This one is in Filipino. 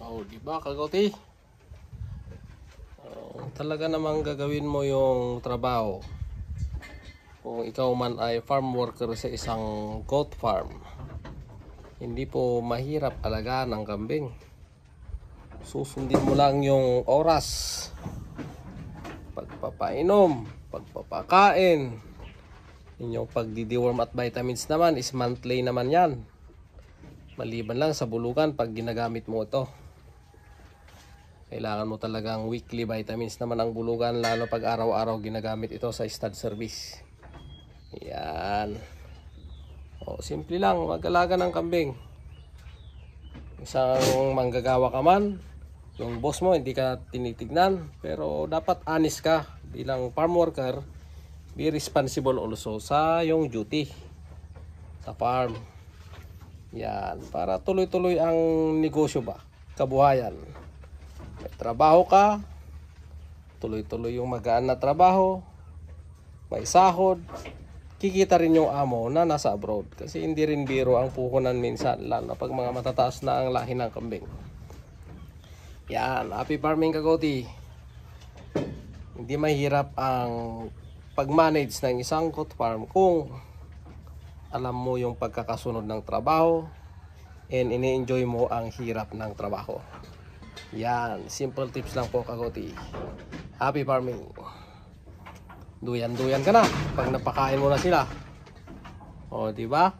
Oh, di ba, Kagoti? Talaga namang gagawin mo yung trabaho. Kung ikaw man ay farm worker sa isang goat farm, hindi po mahirap alagaan ng kambing. Susundin mo lang yung oras, pagpapainom, pagpapakain. Inyong pagdi-deworm at vitamins naman is monthly naman yan. Maliban lang sa bulugan pag ginagamit mo ito. Kailangan mo talagang weekly vitamins naman ang bulugan, lalo pag araw-araw ginagamit ito sa stud service. Yan. O, simple lang, mag-alaga ng kambing. Isang manggagawa ka man, yung boss mo hindi ka tinitignan, pero dapat honest ka bilang farm worker. Be responsible also sa yung duty sa farm. Yan, para tuloy-tuloy ang negosyo ba, kabuhayan. May trabaho ka, tuloy-tuloy yung magaan na trabaho, may sahod, kikita rin yung amo na nasa abroad. Kasi hindi rin biro ang puhunan minsan, lalo na pag mga matataas na ang lahi ng kambing. Yan, happy farming, Kagoti. Hindi mahirap ang pag-manage ng isang goat farm kung alam mo yung pagkakasunod ng trabaho and ini-enjoy mo ang hirap ng trabaho. Yan, simple tips lang po, Kagoti. Happy farming. Duyan-duyan ka na pag napakain mo na sila. O, di ba?